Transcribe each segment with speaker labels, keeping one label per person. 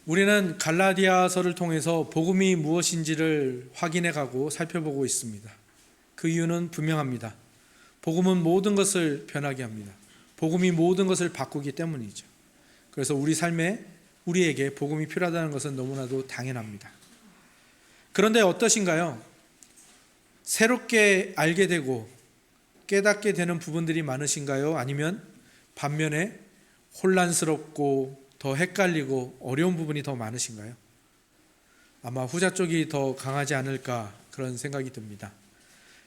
Speaker 1: 우리는 갈라디아서를 통해서 복음이 무엇인지를 확인해 가고 살펴보고 있습니다. 그 이유는 분명합니다. 복음은 모든 것을 변하게 합니다. 복음이 모든 것을 바꾸기 때문이죠. 그래서 우리 삶에 우리에게 복음이 필요하다는 것은 너무나도 당연합니다. 그런데 어떠신가요? 새롭게 알게 되고 깨닫게 되는 부분들이 많으신가요? 아니면 반면에 혼란스럽고 더 헷갈리고 어려운 부분이 더 많으신가요? 아마 후자 쪽이 더 강하지 않을까 그런 생각이 듭니다.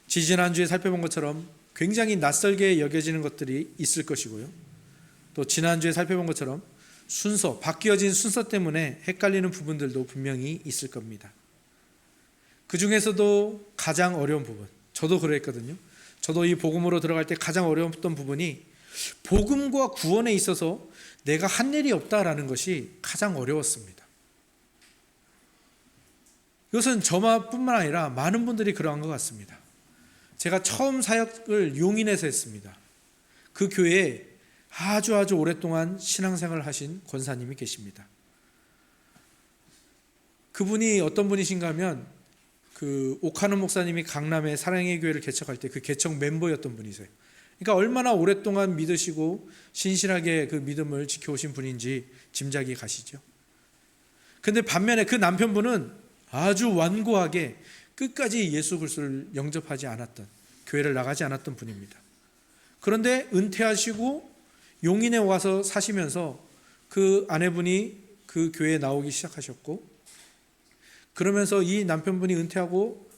Speaker 1: 지지난주에 살펴본 것처럼 굉장히 낯설게 여겨지는 것들이 있을 것이고요. 또 지난주에 살펴본 것처럼 바뀌어진 순서 때문에 헷갈리는 부분들도 분명히 있을 겁니다. 그 중에서도 가장 어려운 부분, 저도 그랬거든요. 저도 이 복음으로 들어갈 때 가장 어려웠던 부분이 복음과 구원에 있어서 내가 한 일이 없다라는 것이 가장 어려웠습니다. 이것은 저뿐만 아니라 많은 분들이 그러한 것 같습니다. 제가 처음 사역을 용인에서 했습니다. 그 교회에 아주 오랫동안 신앙생활을 하신 권사님이 계십니다. 그분이 어떤 분이신가 하면 오카노 목사님이 강남에 사랑의 교회를 개척할 때 그 개척 멤버였던 분이세요. 그러니까 얼마나 오랫동안 믿으시고 신실하게 그 믿음을 지켜오신 분인지 짐작이 가시죠. 근데 반면에 그 남편분은 아주 완고하게 끝까지 예수 그리스도를 영접하지 않았던, 교회를 나가지 않았던 분입니다. 그런데 은퇴하시고 용인에 와서 사시면서 그 아내분이 그 교회에 나오기 시작하셨고, 그러면서 이 남편분이 은퇴하고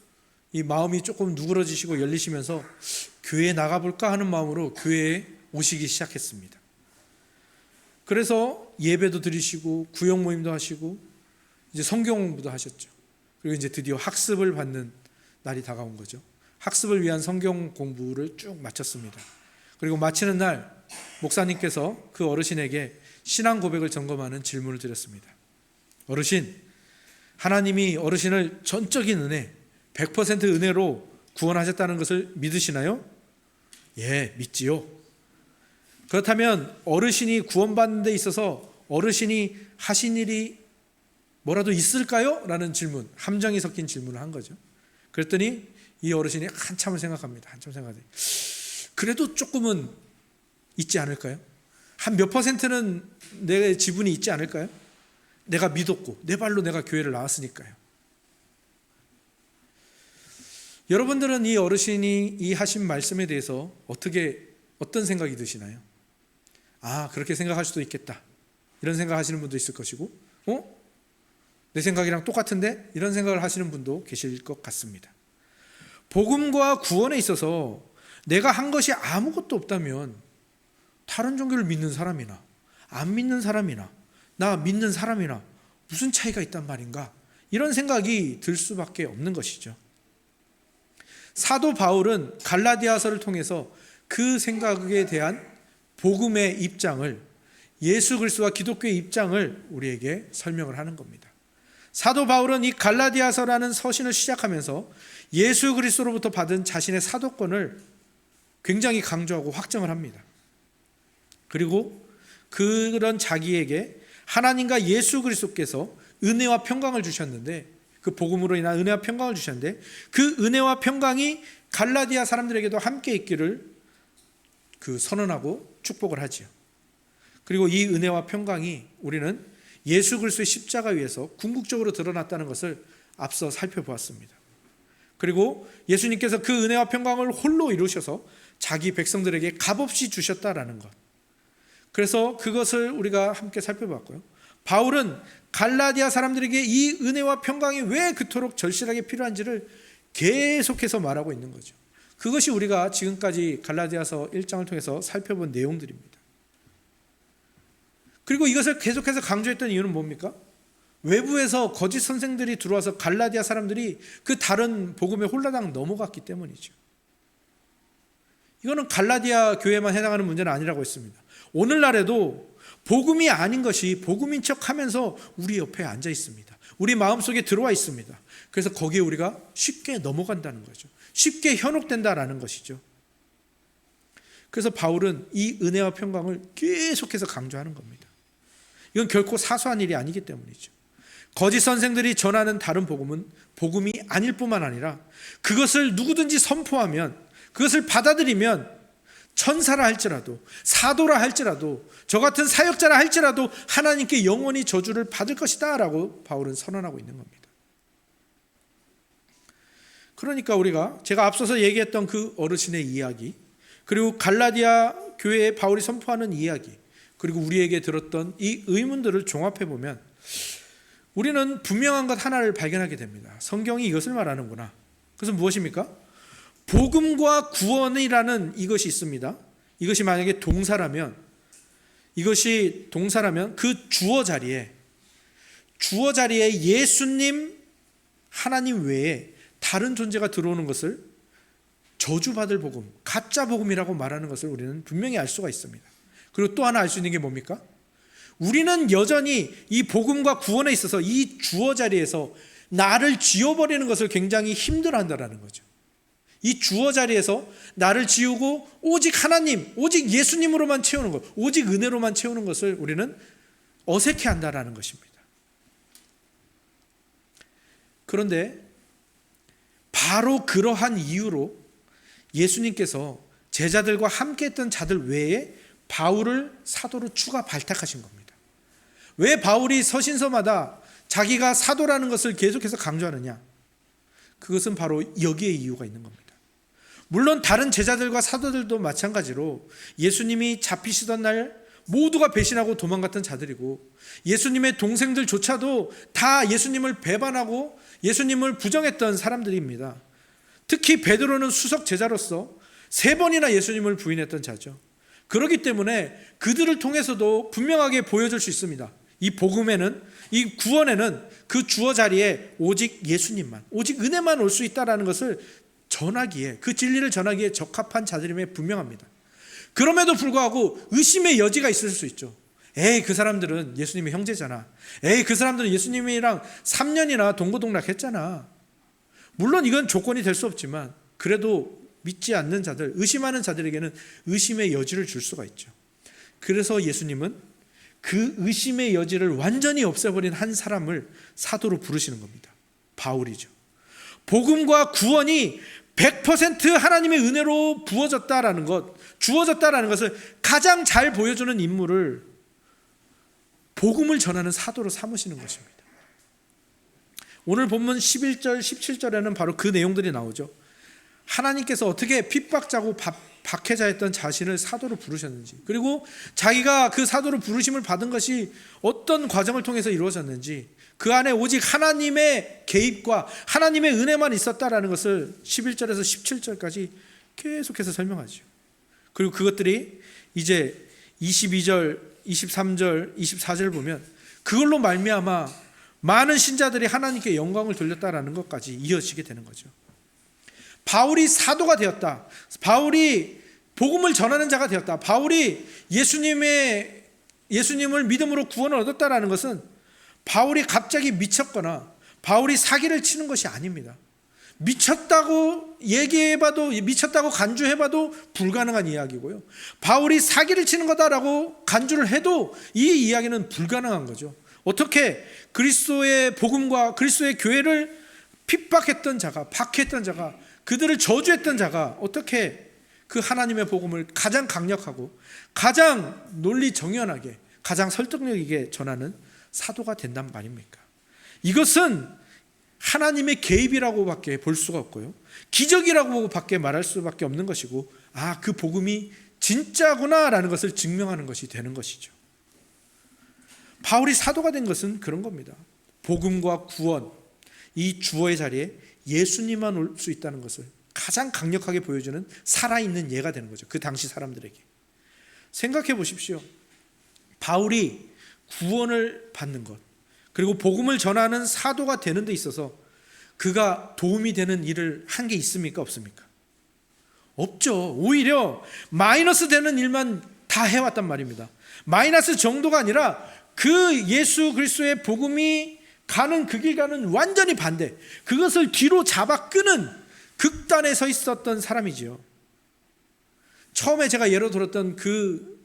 Speaker 1: 이 마음이 조금 누그러지시고 열리시면서 교회에 나가볼까 하는 마음으로 교회에 오시기 시작했습니다. 그래서 예배도 드리시고 구역 모임도 하시고 이제 성경 공부도 하셨죠. 그리고 이제 드디어 학습을 받는 날이 다가온 거죠. 학습을 위한 성경 공부를 쭉 마쳤습니다. 그리고 마치는 날 목사님께서 그 어르신에게 신앙 고백을 점검하는 질문을 드렸습니다. 어르신, 하나님이 어르신을 전적인 은혜, 100% 은혜로 구원하셨다는 것을 믿으시나요? 예, 믿지요. 그렇다면 어르신이 구원받는 데 있어서 어르신이 하신 일이 뭐라도 있을까요? 라는 질문, 함정이 섞인 질문을 한 거죠. 그랬더니 이 어르신이 한참을 생각합니다. 그래도 조금은 있지 않을까요? 한 몇 퍼센트는 내 지분이 있지 않을까요? 내가 믿었고 내 발로 내가 교회를 나왔으니까요. 여러분들은 이 어르신이 이 하신 말씀에 대해서 어떤 생각이 드시나요? 그렇게 생각할 수도 있겠다, 이런 생각하시는 분도 있을 것이고, 내 생각이랑 똑같은데? 이런 생각을 하시는 분도 계실 것 같습니다. 복음과 구원에 있어서 내가 한 것이 아무것도 없다면 다른 종교를 믿는 사람이나 안 믿는 사람이나 나 믿는 사람이나 무슨 차이가 있단 말인가, 이런 생각이 들 수밖에 없는 것이죠. 사도 바울은 갈라디아서를 통해서 그 생각에 대한 복음의 입장을, 예수 그리스도와 기독교의 입장을 우리에게 설명을 하는 겁니다. 사도 바울은 이 갈라디아서라는 서신을 시작하면서 예수 그리스도로부터 받은 자신의 사도권을 굉장히 강조하고 확정을 합니다. 그리고 그런 자기에게 하나님과 예수 그리스도께서 은혜와 평강을 주셨는데, 그 복음으로 인한 은혜와 평강을 주셨는데, 그 은혜와 평강이 갈라디아 사람들에게도 함께 있기를 선언하고 축복을 하지요. 그리고 이 은혜와 평강이 우리는 예수 그리스도의 십자가 위에서 궁극적으로 드러났다는 것을 앞서 살펴보았습니다. 그리고 예수님께서 그 은혜와 평강을 홀로 이루셔서 자기 백성들에게 값없이 주셨다라는 것, 그래서 그것을 우리가 함께 살펴봤고요. 바울은 갈라디아 사람들에게 이 은혜와 평강이 왜 그토록 절실하게 필요한지를 계속해서 말하고 있는 거죠. 그것이 우리가 지금까지 갈라디아서 1장을 통해서 살펴본 내용들입니다. 그리고 이것을 계속해서 강조했던 이유는 뭡니까? 외부에서 거짓 선생들이 들어와서 갈라디아 사람들이 그 다른 복음의 홀라당 넘어갔기 때문이죠. 이거는 갈라디아 교회만 해당하는 문제는 아니라고 했습니다. 오늘날에도 복음이 아닌 것이 복음인 척하면서 우리 옆에 앉아 있습니다. 우리 마음속에 들어와 있습니다. 그래서 거기에 우리가 쉽게 넘어간다는 거죠. 쉽게 현혹된다라는 것이죠. 그래서 바울은 이 은혜와 평강을 계속해서 강조하는 겁니다. 이건 결코 사소한 일이 아니기 때문이죠. 거짓 선생들이 전하는 다른 복음은 복음이 아닐 뿐만 아니라 그것을 누구든지 선포하면, 그것을 받아들이면 천사라 할지라도, 사도라 할지라도, 저 같은 사역자라 할지라도 하나님께 영원히 저주를 받을 것이다 라고 바울은 선언하고 있는 겁니다. 그러니까 제가 앞서서 얘기했던 그 어르신의 이야기, 그리고 갈라디아 교회에 바울이 선포하는 이야기, 그리고 우리에게 들었던 이 의문들을 종합해 보면 우리는 분명한 것 하나를 발견하게 됩니다. 성경이 이것을 말하는구나. 그것은 무엇입니까? 복음과 구원이라는 이것이 있습니다. 이것이 만약에 동사라면 그 주어 자리에 예수님, 하나님 외에 다른 존재가 들어오는 것을 저주받을 복음, 가짜 복음이라고 말하는 것을 우리는 분명히 알 수가 있습니다. 그리고 또 하나 알 수 있는 게 뭡니까? 우리는 여전히 이 복음과 구원에 있어서 이 주어 자리에서 나를 지워버리는 것을 굉장히 힘들어한다는 거죠. 이 주어 자리에서 나를 지우고 오직 하나님, 오직 예수님으로만 채우는 것, 오직 은혜로만 채우는 것을 우리는 어색해한다는 것입니다. 그런데 바로 그러한 이유로 예수님께서 제자들과 함께했던 자들 외에 바울을 사도로 추가 발탁하신 겁니다. 왜 바울이 서신서마다 자기가 사도라는 것을 계속해서 강조하느냐? 그것은 바로 여기에 이유가 있는 겁니다. 물론 다른 제자들과 사도들도 마찬가지로 예수님이 잡히시던 날 모두가 배신하고 도망갔던 자들이고, 예수님의 동생들조차도 다 예수님을 배반하고 예수님을 부정했던 사람들입니다. 특히 베드로는 수석 제자로서 3번이나 예수님을 부인했던 자죠. 그렇기 때문에 그들을 통해서도 분명하게 보여줄 수 있습니다. 이 복음에는, 이 구원에는 그 주어 자리에 오직 예수님만, 오직 은혜만 올 수 있다는 것을 전하기에, 그 진리를 전하기에 적합한 자들임에 분명합니다. 그럼에도 불구하고 의심의 여지가 있을 수 있죠. 에이, 그 사람들은 예수님의 형제잖아. 에이, 그 사람들은 예수님이랑 3년이나 동고동락했잖아. 물론 이건 조건이 될 수 없지만 그래도 믿지 않는 자들, 의심하는 자들에게는 의심의 여지를 줄 수가 있죠. 그래서 예수님은 그 의심의 여지를 완전히 없애버린 한 사람을 사도로 부르시는 겁니다. 바울이죠. 복음과 구원이 100% 하나님의 은혜로 부어졌다라는 것, 주어졌다라는 것을 가장 잘 보여주는 인물을 복음을 전하는 사도로 삼으시는 것입니다. 오늘 본문 11절, 17절에는 바로 그 내용들이 나오죠. 하나님께서 어떻게 핍박자고 박해자였던 자신을 사도로 부르셨는지, 그리고 자기가 그 사도로 부르심을 받은 것이 어떤 과정을 통해서 이루어졌는지, 그 안에 오직 하나님의 개입과 하나님의 은혜만 있었다라는 것을 11절에서 17절까지 계속해서 설명하죠. 그리고 그것들이 이제 22절, 23절, 24절을 보면 그걸로 말미암아 많은 신자들이 하나님께 영광을 돌렸다라는 것까지 이어지게 되는 거죠. 바울이 사도가 되었다, 바울이 복음을 전하는 자가 되었다, 바울이 예수님을 믿음으로 구원을 얻었다라는 것은 바울이 갑자기 미쳤거나 바울이 사기를 치는 것이 아닙니다. 미쳤다고 얘기해봐도, 미쳤다고 간주해봐도 불가능한 이야기고요, 바울이 사기를 치는 거다라고 간주를 해도 이 이야기는 불가능한 거죠. 어떻게 그리스도의 복음과 그리스도의 교회를 핍박했던 자가, 박해했던 자가, 그들을 저주했던 자가 어떻게 그 하나님의 복음을 가장 강력하고 가장 논리 정연하게, 가장 설득력 있게 전하는 사도가 된단 말입니까? 이것은 하나님의 개입이라고밖에 볼 수가 없고요, 기적이라고 밖에 말할 수밖에 없는 것이고, 그 복음이 진짜구나라는 것을 증명하는 것이 되는 것이죠. 바울이 사도가 된 것은 그런 겁니다. 복음과 구원, 이 주어의 자리에 예수님만 올 수 있다는 것을 가장 강력하게 보여주는 살아있는 예가 되는 거죠. 그 당시 사람들에게. 생각해 보십시오. 바울이 구원을 받는 것, 그리고 복음을 전하는 사도가 되는 데 있어서 그가 도움이 되는 일을 한 게 있습니까? 없습니까? 없죠. 오히려 마이너스 되는 일만 다 해왔단 말입니다. 마이너스 정도가 아니라 그 예수 그리스도의 복음이 가는 그 길과는 완전히 반대, 그것을 뒤로 잡아 끄는 극단에 서 있었던 사람이지요. 처음에 제가 예로 들었던 그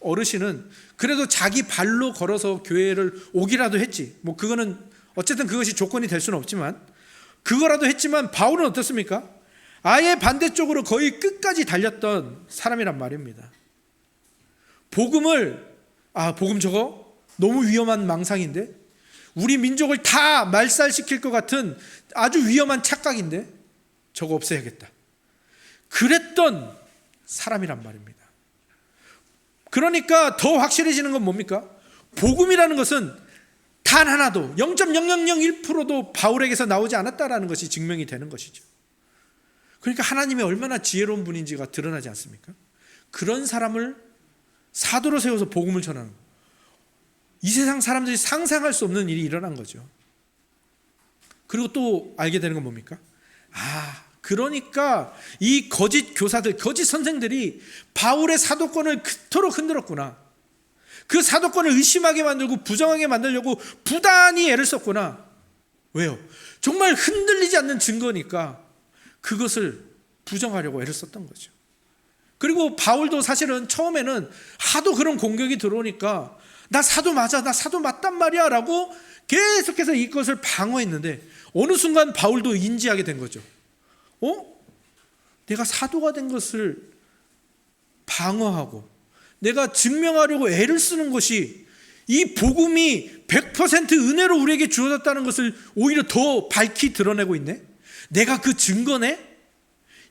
Speaker 1: 어르신은 그래도 자기 발로 걸어서 교회를 오기라도 했지. 뭐 그거는 어쨌든 그것이 조건이 될 수는 없지만 그거라도 했지만 바울은 어떻습니까? 아예 반대쪽으로 거의 끝까지 달렸던 사람이란 말입니다. 복음 저거 너무 위험한 망상인데, 우리 민족을 다 말살시킬 것 같은 아주 위험한 착각인데 저거 없애야겠다. 그랬던 사람이란 말입니다. 그러니까 더 확실해지는 건 뭡니까? 복음이라는 것은 단 하나도 0.0001%도 바울에게서 나오지 않았다라는 것이 증명이 되는 것이죠. 그러니까 하나님이 얼마나 지혜로운 분인지가 드러나지 않습니까? 그런 사람을 사도로 세워서 복음을 전하는 거예요. 이 세상 사람들이 상상할 수 없는 일이 일어난 거죠. 그리고 또 알게 되는 건 뭡니까? 그러니까 이 거짓 교사들, 거짓 선생들이 바울의 사도권을 그토록 흔들었구나. 그 사도권을 의심하게 만들고 부정하게 만들려고 부단히 애를 썼구나. 왜요? 정말 흔들리지 않는 증거니까 그것을 부정하려고 애를 썼던 거죠. 그리고 바울도 사실은 처음에는 하도 그런 공격이 들어오니까 나 사도 맞아, 나 사도 맞단 말이야 라고 계속해서 이것을 방어했는데 어느 순간 바울도 인지하게 된 거죠. 내가 사도가 된 것을 방어하고 내가 증명하려고 애를 쓰는 것이 이 복음이 100% 은혜로 우리에게 주어졌다는 것을 오히려 더 밝히 드러내고 있네? 내가 그 증거네?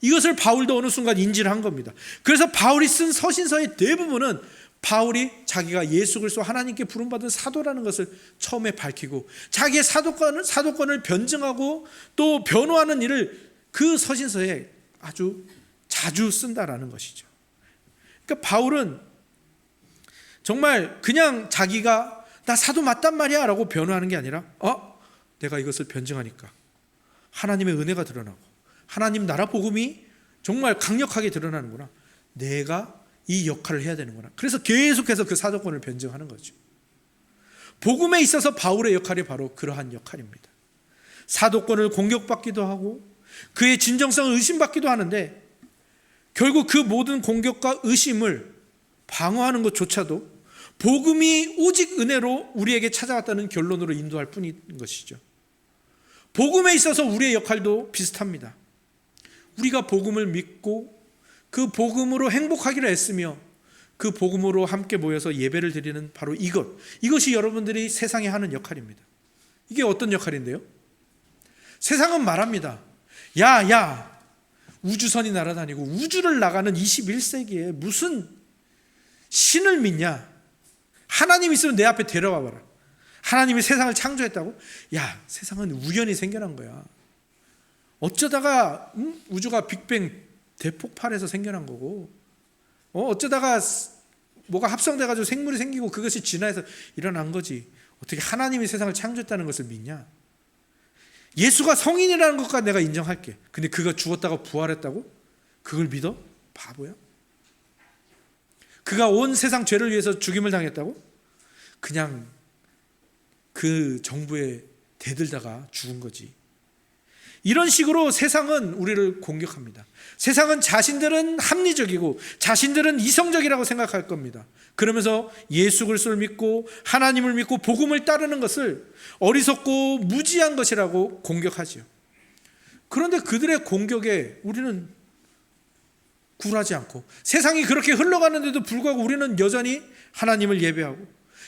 Speaker 1: 이것을 바울도 어느 순간 인지를 한 겁니다. 그래서 바울이 쓴 서신서의 대부분은 바울이 자기가 예수 그리스도 하나님께 부름받은 사도라는 것을 처음에 밝히고 자기의 사도권을 변증하고 또 변호하는 일을 그 서신서에 아주 자주 쓴다라는 것이죠. 그러니까 바울은 정말 그냥 자기가 나 사도 맞단 말이야 라고 변호하는 게 아니라 내가 이것을 변증하니까 하나님의 은혜가 드러나고 하나님 나라 복음이 정말 강력하게 드러나는구나. 내가 이 역할을 해야 되는구나. 그래서 계속해서 그 사도권을 변증하는 거죠. 복음에 있어서 바울의 역할이 바로 그러한 역할입니다. 사도권을 공격받기도 하고 그의 진정성을 의심받기도 하는데 결국 그 모든 공격과 의심을 방어하는 것조차도 복음이 오직 은혜로 우리에게 찾아왔다는 결론으로 인도할 뿐인 것이죠. 복음에 있어서 우리의 역할도 비슷합니다. 우리가 복음을 믿고 그 복음으로 행복하기로 했으며 그 복음으로 함께 모여서 예배를 드리는 바로 이것이 여러분들이 세상에 하는 역할입니다. 이게 어떤 역할인데요? 세상은 말합니다. 야 우주선이 날아다니고 우주를 나가는 21세기에 무슨 신을 믿냐? 하나님 있으면 내 앞에 데려와 봐라. 하나님이 세상을 창조했다고? 야, 세상은 우연히 생겨난 거야. 어쩌다가 우주가 빅뱅 대폭발해서 생겨난 거고 어쩌다가 뭐가 합성돼가지고 생물이 생기고 그것이 진화해서 일어난 거지. 어떻게 하나님이 세상을 창조했다는 것을 믿냐? 예수가 성인이라는 것까지 내가 인정할게. 근데 그가 죽었다가 부활했다고? 그걸 믿어? 바보야? 그가 온 세상 죄를 위해서 죽임을 당했다고? 그냥 그 정부에 대들다가 죽은 거지. 이런 식으로 세상은 우리를 공격합니다. 세상은 자신들은 합리적이고 자신들은 이성적이라고 생각할 겁니다. 그러면서 예수 그리스도를 믿고 하나님을 믿고 복음을 따르는 것을 어리석고 무지한 것이라고 공격하지요. 그런데 그들의 공격에 우리는 굴하지 않고 세상이 그렇게 흘러가는데도 불구하고 우리는 여전히 하나님을 예배하고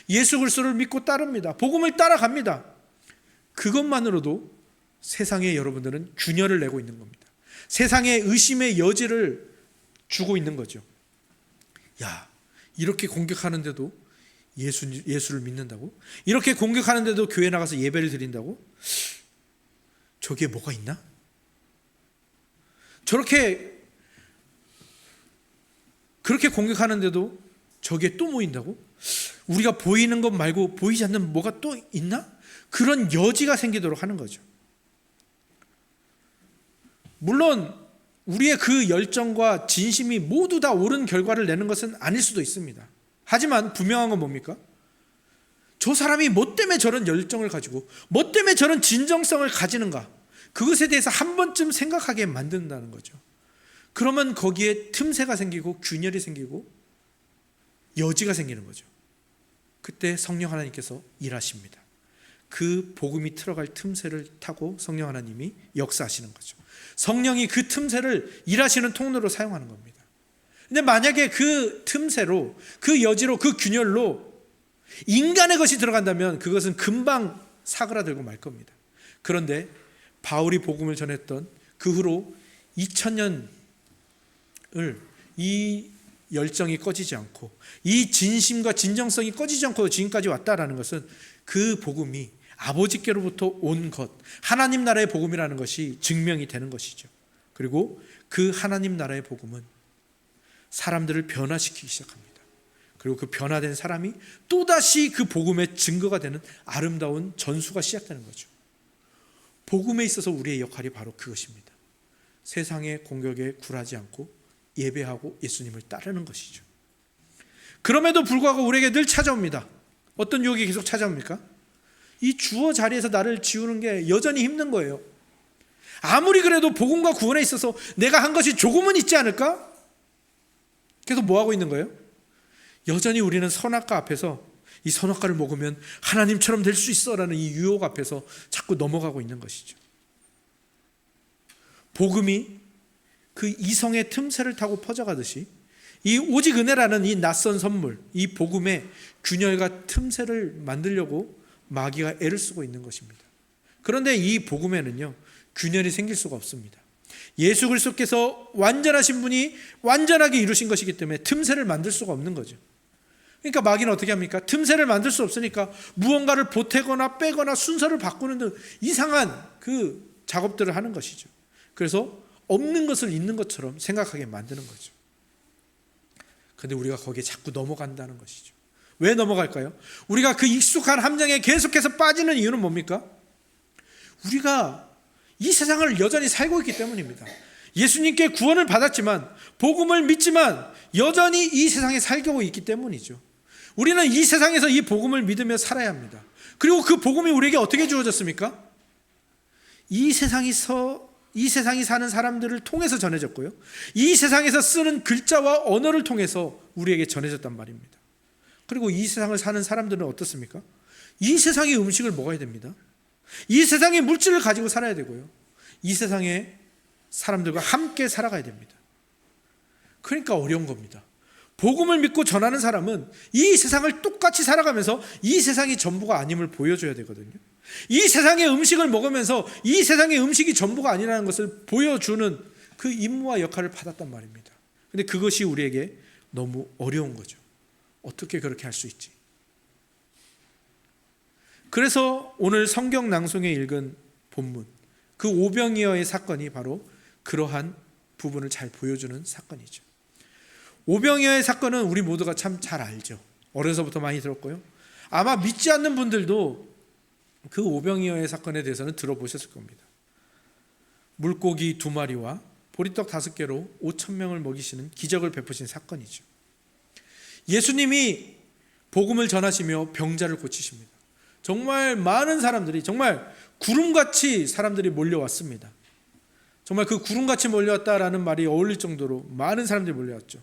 Speaker 1: 예수 그리스도를 믿고 따릅니다. 복음을 따라갑니다. 그것만으로도 세상에 여러분들은 균열을 내고 있는 겁니다. 세상에 의심의 여지를 주고 있는 거죠. 야, 이렇게 공격하는데도 예수를 믿는다고? 이렇게 공격하는데도 교회 나가서 예배를 드린다고? 저기에 뭐가 있나? 그렇게 공격하는데도 저기에 또 모인다고? 우리가 보이는 것 말고 보이지 않는 뭐가 또 있나? 그런 여지가 생기도록 하는 거죠. 물론 우리의 그 열정과 진심이 모두 다 옳은 결과를 내는 것은 아닐 수도 있습니다. 하지만 분명한 건 뭡니까? 저 사람이 뭐 때문에 저런 열정을 가지고 뭐 때문에 저런 진정성을 가지는가? 그것에 대해서 한 번쯤 생각하게 만든다는 거죠. 그러면 거기에 틈새가 생기고 균열이 생기고 여지가 생기는 거죠. 그때 성령 하나님께서 일하십니다. 그 복음이 들어갈 틈새를 타고 성령 하나님이 역사하시는 거죠. 성령이 그 틈새를 일하시는 통로로 사용하는 겁니다. 근데 만약에 그 틈새로, 그 여지로, 그 균열로 인간의 것이 들어간다면 그것은 금방 사그라들고 말 겁니다. 그런데 바울이 복음을 전했던 그 후로 2000년을 이 열정이 꺼지지 않고 이 진심과 진정성이 꺼지지 않고 지금까지 왔다라는 것은 그 복음이 아버지께로부터 온 것, 하나님 나라의 복음이라는 것이 증명이 되는 것이죠. 그리고 그 하나님 나라의 복음은 사람들을 변화시키기 시작합니다. 그리고 그 변화된 사람이 또다시 그 복음의 증거가 되는 아름다운 전수가 시작되는 거죠. 복음에 있어서 우리의 역할이 바로 그것입니다. 세상의 공격에 굴하지 않고 예배하고 예수님을 따르는 것이죠. 그럼에도 불구하고 우리에게 늘 찾아옵니다. 어떤 유혹이 계속 찾아옵니까? 이 주어 자리에서 나를 지우는 게 여전히 힘든 거예요. 아무리 그래도 복음과 구원에 있어서 내가 한 것이 조금은 있지 않을까? 계속 뭐 하고 있는 거예요? 여전히 우리는 선악과 앞에서 이 선악과를 먹으면 하나님처럼 될 수 있어라는 이 유혹 앞에서 자꾸 넘어가고 있는 것이죠. 복음이 그 이성의 틈새를 타고 퍼져가듯이 이 오직 은혜라는 이 낯선 선물, 이 복음의 균열과 틈새를 만들려고 마귀가 애를 쓰고 있는 것입니다. 그런데 이 복음에는요, 균열이 생길 수가 없습니다. 예수 그리스도께서 완전하신 분이 완전하게 이루신 것이기 때문에 틈새를 만들 수가 없는 거죠. 그러니까 마귀는 어떻게 합니까? 틈새를 만들 수 없으니까 무언가를 보태거나 빼거나 순서를 바꾸는 등 이상한 그 작업들을 하는 것이죠. 그래서 없는 것을 있는 것처럼 생각하게 만드는 거죠. 그런데 우리가 거기에 자꾸 넘어간다는 것이죠. 왜 넘어갈까요? 우리가 그 익숙한 함정에 계속해서 빠지는 이유는 뭡니까? 우리가 이 세상을 여전히 살고 있기 때문입니다. 예수님께 구원을 받았지만, 복음을 믿지만 여전히 이 세상에 살고 있기 때문이죠. 우리는 이 세상에서 이 복음을 믿으며 살아야 합니다. 그리고 그 복음이 우리에게 어떻게 주어졌습니까? 이 세상이 사는 사람들을 통해서 전해졌고요, 이 세상에서 쓰는 글자와 언어를 통해서 우리에게 전해졌단 말입니다. 그리고 이 세상을 사는 사람들은 어떻습니까? 이 세상의 음식을 먹어야 됩니다. 이 세상의 물질을 가지고 살아야 되고요, 이 세상의 사람들과 함께 살아가야 됩니다. 그러니까 어려운 겁니다. 복음을 믿고 전하는 사람은 이 세상을 똑같이 살아가면서 이 세상이 전부가 아님을 보여줘야 되거든요. 이 세상의 음식을 먹으면서 이 세상의 음식이 전부가 아니라는 것을 보여주는 그 임무와 역할을 받았단 말입니다. 그런데 그것이 우리에게 너무 어려운 거죠. 어떻게 그렇게 할 수 있지? 그래서 오늘 성경 낭송에 읽은 본문, 그 오병이어의 사건이 바로 그러한 부분을 잘 보여주는 사건이죠. 오병이어의 사건은 우리 모두가 참 잘 알죠. 어려서부터 많이 들었고요, 아마 믿지 않는 분들도 그 오병이어의 사건에 대해서는 들어보셨을 겁니다. 물고기 2마리와 보리떡 5개로 5,000명을 먹이시는 기적을 베푸신 사건이죠. 예수님이 복음을 전하시며 병자를 고치십니다. 정말 많은 사람들이, 정말 구름같이 사람들이 몰려왔습니다. 정말 그 구름같이 몰려왔다라는 말이 어울릴 정도로 많은 사람들이 몰려왔죠.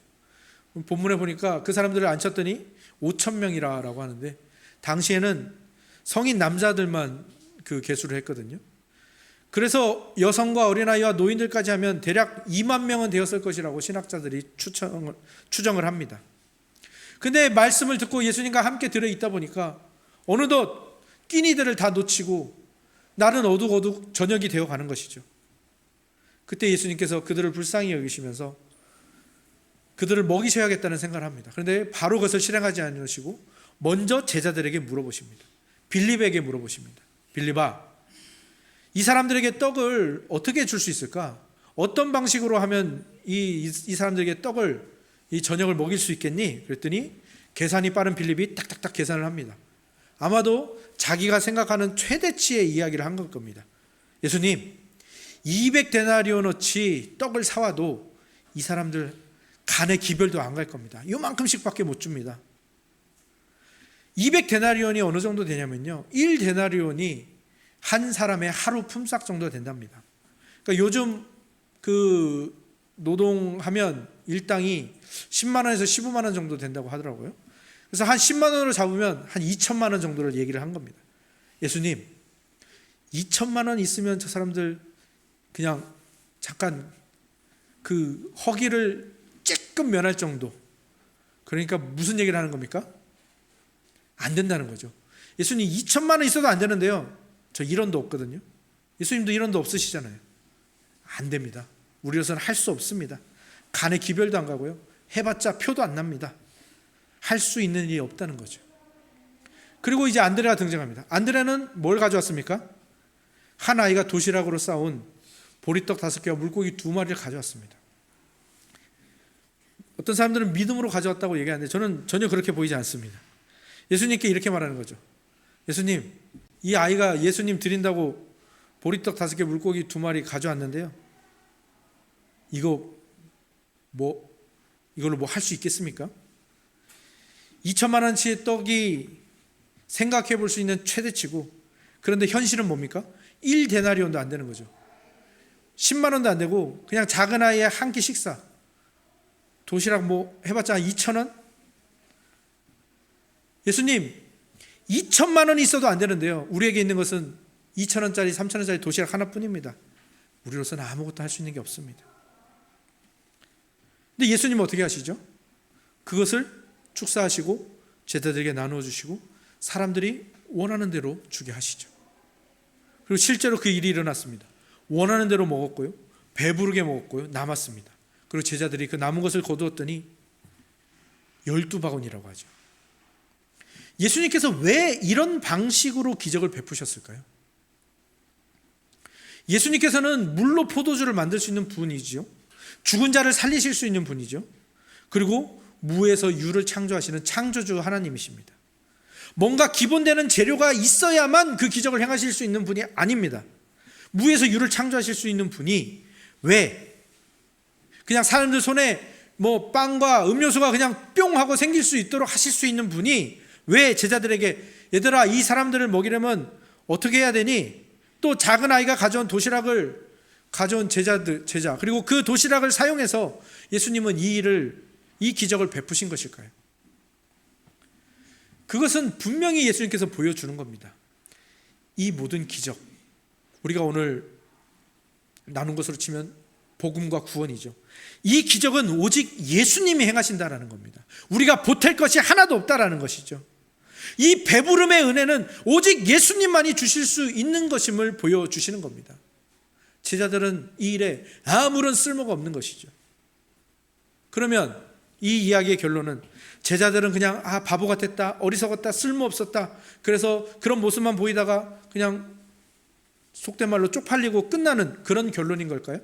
Speaker 1: 본문에 보니까 그 사람들을 앉혔더니 5,000명이라고 하는데, 당시에는 성인 남자들만 그 계수를 했거든요. 그래서 여성과 어린아이와 노인들까지 하면 대략 2만 명은 되었을 것이라고 신학자들이 추정을 합니다. 근데 말씀을 듣고 예수님과 함께 들어있다 보니까 어느덧 끼니들을 다 놓치고 날은 어둑어둑 저녁이 되어 가는 것이죠. 그때 예수님께서 그들을 불쌍히 여기시면서 그들을 먹이셔야겠다는 생각을 합니다. 그런데 바로 그것을 실행하지 않으시고 먼저 제자들에게 물어보십니다. 빌립에게 물어보십니다. 빌립아, 이 사람들에게 떡을 어떻게 줄 수 있을까? 어떤 방식으로 하면 이 사람들에게 떡을, 이 저녁을 먹일 수 있겠니? 그랬더니 계산이 빠른 빌립이 딱딱딱 계산을 합니다. 아마도 자기가 생각하는 최대치의 이야기를 한 걸 겁니다. 예수님, 200데나리온어치 떡을 사와도 이 사람들 간에 기별도 안 갈 겁니다. 요만큼씩밖에 못 줍니다. 200데나리온이 어느 정도 되냐면요, 1데나리온이 한 사람의 하루 품삯 정도 된답니다. 그러니까 요즘 그 노동하면 일당이 10만 원에서 15만 원 정도 된다고 하더라고요. 그래서 한 10만 원으로 잡으면 한 2천만 원 정도를 얘기를 한 겁니다. 예수님, 2천만 원 있으면 저 사람들 그냥 잠깐 그 허기를 조금 면할 정도. 그러니까 무슨 얘기를 하는 겁니까? 안 된다는 거죠. 예수님 2천만 원 있어도 안 되는데요. 저 1원도 없거든요. 예수님도 1원도 없으시잖아요. 안 됩니다. 우리로서는 할 수 없습니다. 간에 기별도 안 가고요. 해봤자 표도 안 납니다. 할 수 있는 일이 없다는 거죠. 그리고 이제 안드레가 등장합니다. 안드레는 뭘 가져왔습니까? 한 아이가 도시락으로 싸온 보리떡 5개와 물고기 2마리를 가져왔습니다. 어떤 사람들은 믿음으로 가져왔다고 얘기하는데 저는 전혀 그렇게 보이지 않습니다. 예수님께 이렇게 말하는 거죠. 예수님, 이 아이가 예수님 드린다고 보리떡 5개 물고기 2마리 가져왔는데요. 이걸로 뭐 할 수 있겠습니까? 2천만 원치의 떡이 생각해 볼 수 있는 최대치고, 그런데 현실은 뭡니까? 1데나리온도 안 되는 거죠. 10만 원도 안 되고 그냥 작은 아이의 한 끼 식사, 도시락 뭐 해봤자 2천 원? 예수님 2천만 원이 있어도 안 되는데요. 우리에게 있는 것은 2천 원짜리 3천 원짜리 도시락 하나뿐입니다. 우리로서는 아무것도 할 수 있는 게 없습니다. 근데 예수님은 어떻게 하시죠? 그것을 축사하시고 제자들에게 나누어 주시고 사람들이 원하는 대로 주게 하시죠. 그리고 실제로 그 일이 일어났습니다. 원하는 대로 먹었고요, 배부르게 먹었고요, 남았습니다. 그리고 제자들이 그 남은 것을 거두었더니 12바구니라고 하죠. 예수님께서 왜 이런 방식으로 기적을 베푸셨을까요? 예수님께서는 물로 포도주를 만들 수 있는 분이죠. 죽은 자를 살리실 수 있는 분이죠. 그리고 무에서 유를 창조하시는 창조주 하나님이십니다. 뭔가 기본되는 재료가 있어야만 그 기적을 행하실 수 있는 분이 아닙니다. 무에서 유를 창조하실 수 있는 분이 왜 그냥 사람들 손에 뭐 빵과 음료수가 그냥 뿅 하고 생길 수 있도록 하실 수 있는 분이 왜 제자들에게 얘들아 이 사람들을 먹이려면 어떻게 해야 되니? 또 작은 아이가 가져온 도시락을 가져온 제자 그리고 그 도시락을 사용해서 예수님은 이 기적을 베푸신 것일까요? 그것은 분명히 예수님께서 보여주는 겁니다. 이 모든 기적, 우리가 오늘 나눈 것으로 치면 복음과 구원이죠. 이 기적은 오직 예수님이 행하신다라는 겁니다. 우리가 보탤 것이 하나도 없다라는 것이죠. 이 배부름의 은혜는 오직 예수님만이 주실 수 있는 것임을 보여주시는 겁니다. 제자들은 이 일에 아무런 쓸모가 없는 것이죠. 그러면 이 이야기의 결론은 제자들은 그냥 바보 같았다, 어리석었다, 쓸모없었다, 그래서 그런 모습만 보이다가 그냥 속된 말로 쪽팔리고 끝나는 그런 결론인 걸까요?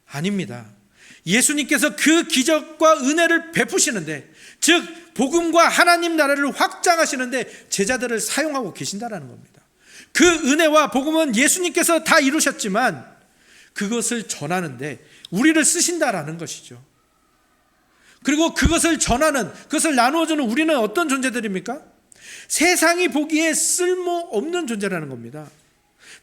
Speaker 1: 아닙니다. 예수님께서 그 기적과 은혜를 베푸시는데, 즉 복음과 하나님 나라를 확장하시는데 제자들을 사용하고 계신다라는 겁니다. 그 은혜와 복음은 예수님께서 다 이루셨지만 그것을 전하는데 우리를 쓰신다라는 것이죠. 그리고 그것을 전하는, 그것을 나누어주는 우리는 어떤 존재들입니까? 세상이 보기에 쓸모없는 존재라는 겁니다.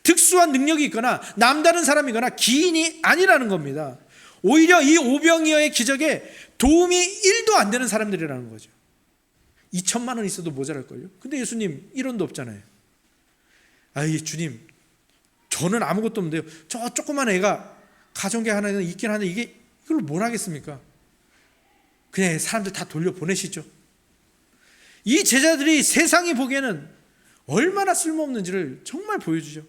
Speaker 1: 특수한 능력이 있거나 남다른 사람이거나 기인이 아니라는 겁니다. 오히려 이 오병이어의 기적에 도움이 1도 안 되는 사람들이라는 거죠. 2천만 원 있어도 모자랄걸요. 근데 예수님 1원도 없잖아요. 아이 주님, 저는 아무것도 없는데요, 저 조그만 애가 가져온 게 하나 있긴 한데 이걸 뭘 하겠습니까? 그냥 사람들 다 돌려보내시죠. 이 제자들이 세상이 보기에는 얼마나 쓸모없는지를 정말 보여주죠.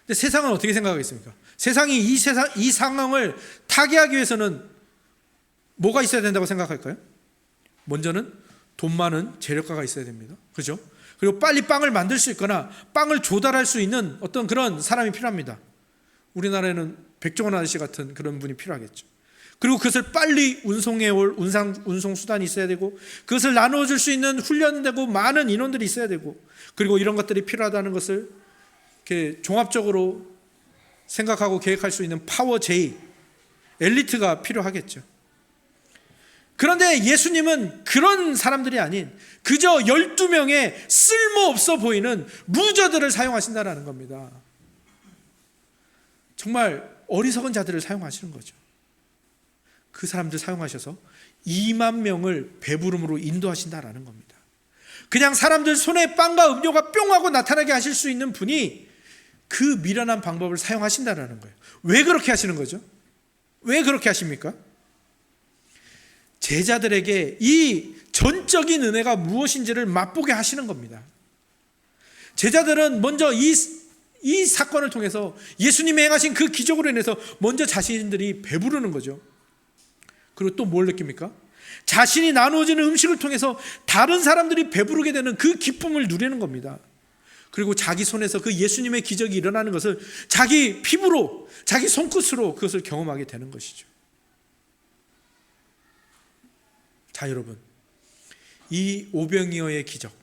Speaker 1: 근데 세상은 어떻게 생각하겠습니까? 세상이 이 상황을 타개하기 위해서는 뭐가 있어야 된다고 생각할까요? 먼저는 돈 많은 재력가가 있어야 됩니다. 그죠? 그리고 빨리 빵을 만들 수 있거나 빵을 조달할 수 있는 어떤 그런 사람이 필요합니다. 우리나라에는 백종원 아저씨 같은 그런 분이 필요하겠죠. 그리고 그것을 빨리 운송해올 운송 수단이 있어야 되고, 그것을 나누어줄 수 있는 훈련되고 많은 인원들이 있어야 되고, 그리고 이런 것들이 필요하다는 것을 이렇게 종합적으로 생각하고 계획할 수 있는 파워 J, 엘리트가 필요하겠죠. 그런데 예수님은 그런 사람들이 아닌 그저 12명의 쓸모없어 보이는 루저들을 사용하신다는 겁니다. 정말 어리석은 자들을 사용하시는 거죠. 그 사람들 사용하셔서 2만 명을 배부름으로 인도하신다라는 겁니다. 그냥 사람들 손에 빵과 음료가 뿅 하고 나타나게 하실 수 있는 분이 그 미련한 방법을 사용하신다라는 거예요. 왜 그렇게 하시는 거죠? 왜 그렇게 하십니까? 제자들에게 이 전적인 은혜가 무엇인지를 맛보게 하시는 겁니다. 제자들은 먼저 이 사건을 통해서 예수님이 행하신 그 기적으로 인해서 먼저 자신들이 배부르는 거죠. 그리고 또 뭘 느낍니까? 자신이 나누어지는 음식을 통해서 다른 사람들이 배부르게 되는 그 기쁨을 누리는 겁니다. 그리고 자기 손에서 그 예수님의 기적이 일어나는 것을 자기 피부로, 자기 손끝으로 그것을 경험하게 되는 것이죠. 자, 여러분, 이 오병이어의 기적,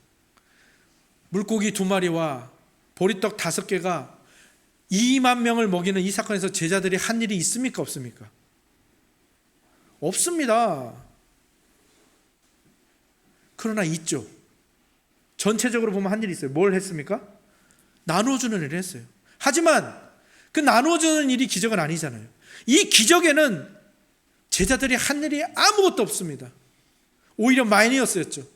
Speaker 1: 물고기 2마리와 보리떡 5개가 2만 명을 먹이는 이 사건에서 제자들이 한 일이 있습니까? 없습니까? 없습니다. 그러나 있죠. 전체적으로 보면 한 일이 있어요. 뭘 했습니까? 나누어주는 일을 했어요. 하지만 그 나누어주는 일이 기적은 아니잖아요. 이 기적에는 제자들이 한 일이 아무것도 없습니다. 오히려 마이너스였죠.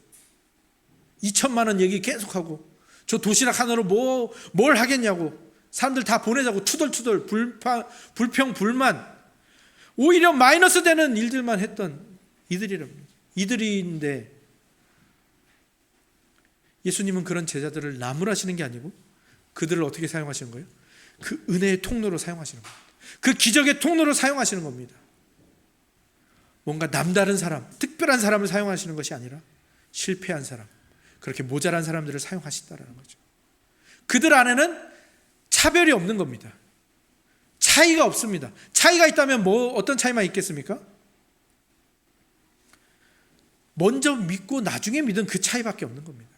Speaker 1: 2천만 원 얘기 계속하고, 저 도시락 하나로 뭘 하겠냐고, 사람들 다 보내자고 투덜투덜 불평 불만, 오히려 마이너스 되는 일들만 했던 이들인데 예수님은 그런 제자들을 나무라시는 게 아니고 그들을 어떻게 사용하시는 거예요? 그 은혜의 통로로 사용하시는 겁니다. 그 기적의 통로로 사용하시는 겁니다. 뭔가 남다른 사람, 특별한 사람을 사용하시는 것이 아니라 실패한 사람, 그렇게 모자란 사람들을 사용하신다는 거죠. 그들 안에는 차별이 없는 겁니다. 차이가 없습니다. 차이가 있다면 어떤 차이만 있겠습니까? 먼저 믿고 나중에 믿은 그 차이밖에 없는 겁니다.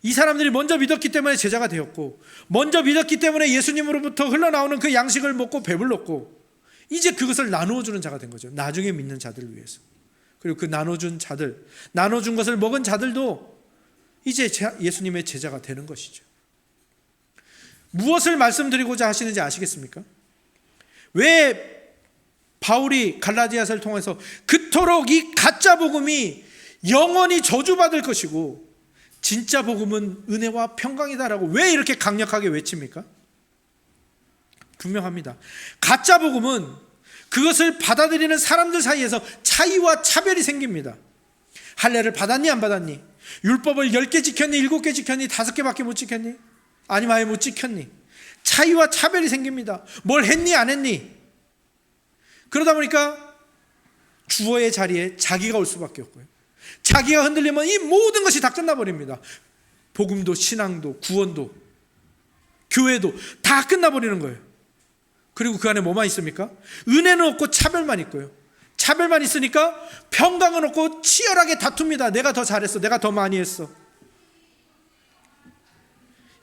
Speaker 1: 이 사람들이 먼저 믿었기 때문에 제자가 되었고, 먼저 믿었기 때문에 예수님으로부터 흘러나오는 그 양식을 먹고 배불렀고, 이제 그것을 나누어주는 자가 된 거죠. 나중에 믿는 자들을 위해서. 그리고 그 나눠준 자들, 나눠준 것을 먹은 자들도 이제 예수님의 제자가 되는 것이죠. 무엇을 말씀드리고자 하시는지 아시겠습니까? 왜 바울이 갈라디아서를 통해서 그토록 이 가짜 복음이 영원히 저주받을 것이고 진짜 복음은 은혜와 평강이다라고 왜 이렇게 강력하게 외칩니까? 분명합니다. 가짜 복음은 그것을 받아들이는 사람들 사이에서 차이와 차별이 생깁니다. 할례를 받았니 안 받았니? 율법을 10개 지켰니? 7개 지켰니? 5개밖에 못 지켰니? 아니면 아예 못 지켰니? 차이와 차별이 생깁니다. 뭘 했니 안 했니? 그러다 보니까 주어의 자리에 자기가 올 수밖에 없고요. 자기가 흔들리면 이 모든 것이 다 끝나버립니다. 복음도 신앙도 구원도 교회도 다 끝나버리는 거예요. 그리고 그 안에 뭐만 있습니까? 은혜는 없고 차별만 있고요. 차별만 있으니까 평강은 없고 치열하게 다툽니다. 내가 더 잘했어. 내가 더 많이 했어.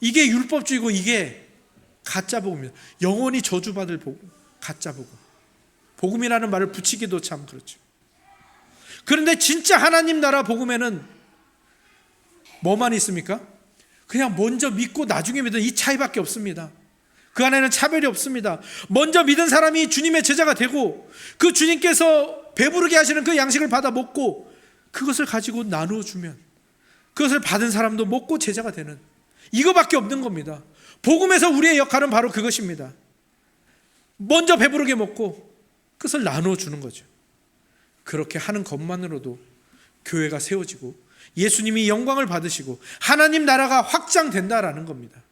Speaker 1: 이게 율법주의고 이게 가짜 복음입니다. 영원히 저주받을 복음, 가짜 복음. 복음이라는 말을 붙이기도 참 그렇죠. 그런데 진짜 하나님 나라 복음에는 뭐만 있습니까? 그냥 먼저 믿고 나중에 믿는 이 차이밖에 없습니다. 그 안에는 차별이 없습니다. 먼저 믿은 사람이 주님의 제자가 되고 그 주님께서 배부르게 하시는 그 양식을 받아 먹고 그것을 가지고 나누어 주면 그것을 받은 사람도 먹고 제자가 되는 이거밖에 없는 겁니다. 복음에서 우리의 역할은 바로 그것입니다. 먼저 배부르게 먹고 그것을 나누어 주는 거죠. 그렇게 하는 것만으로도 교회가 세워지고 예수님이 영광을 받으시고 하나님 나라가 확장된다라는 겁니다.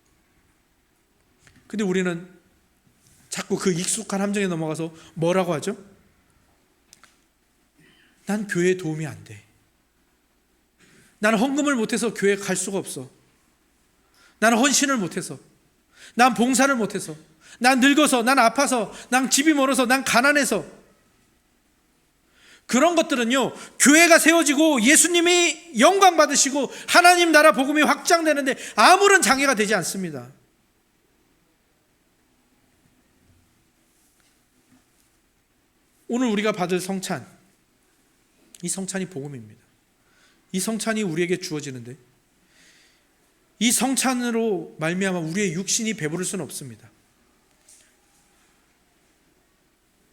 Speaker 1: 근데 우리는 자꾸 그 익숙한 함정에 넘어가서 뭐라고 하죠? 난 교회에 도움이 안 돼. 나는 헌금을 못해서 교회에 갈 수가 없어. 나는 헌신을 못해서. 난 봉사를 못해서. 난 늙어서. 난 아파서. 난 집이 멀어서. 난 가난해서. 그런 것들은요, 교회가 세워지고 예수님이 영광 받으시고 하나님 나라 복음이 확장되는데 아무런 장애가 되지 않습니다. 오늘 우리가 받을 성찬, 이 성찬이 복음입니다. 이 성찬이 우리에게 주어지는데 이 성찬으로 말미암아 우리의 육신이 배부를 수는 없습니다.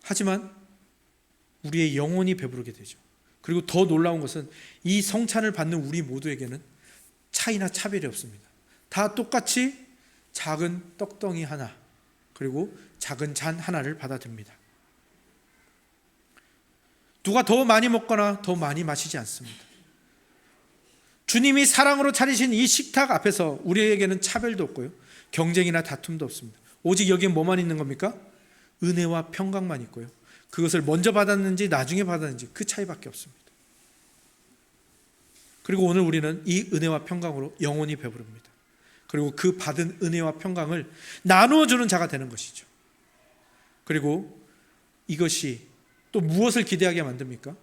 Speaker 1: 하지만 우리의 영혼이 배부르게 되죠. 그리고 더 놀라운 것은 이 성찬을 받는 우리 모두에게는 차이나 차별이 없습니다. 다 똑같이 작은 떡덩이 하나, 그리고 작은 잔 하나를 받아듭니다. 누가 더 많이 먹거나 더 많이 마시지 않습니다. 주님이 사랑으로 차리신 이 식탁 앞에서 우리에게는 차별도 없고요, 경쟁이나 다툼도 없습니다. 오직 여기에 뭐만 있는 겁니까? 은혜와 평강만 있고요, 그것을 먼저 받았는지 나중에 받았는지 그 차이밖에 없습니다. 그리고 오늘 우리는 이 은혜와 평강으로 영원히 배부릅니다. 그리고 그 받은 은혜와 평강을 나누어주는 자가 되는 것이죠. 그리고 이것이 또 무엇을 기대하게 만듭니까?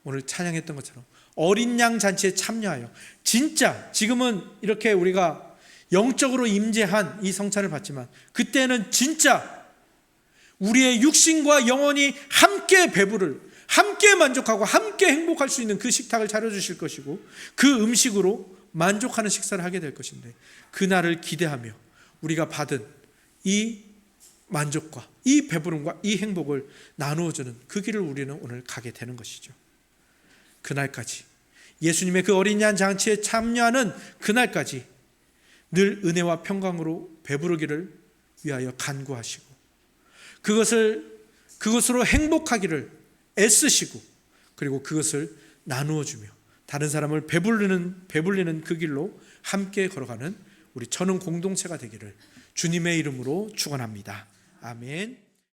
Speaker 1: 오늘 찬양했던 것처럼 어린 양 잔치에 참여하여 진짜 지금은 이렇게 우리가 영적으로 임재한 이 성찬을 받지만 그때는 진짜 우리의 육신과 영혼이 함께 배부를, 함께 만족하고 함께 행복할 수 있는 그 식탁을 차려주실 것이고 그 음식으로 만족하는 식사를 하게 될 것인데, 그날을 기대하며 우리가 받은 이 만족과 이 배부름과 이 행복을 나누어주는 그 길을 우리는 오늘 가게 되는 것이죠. 그날까지, 예수님의 그 어린 양 잔치에 참여하는 그날까지 늘 은혜와 평강으로 배부르기를 위하여 간구하시고 그것으로 행복하기를 애쓰시고 그리고 그것을 나누어 주며 다른 사람을 배불리는 그 길로 함께 걸어가는 우리 천은 공동체가 되기를 주님의 이름으로 축원합니다. 아멘.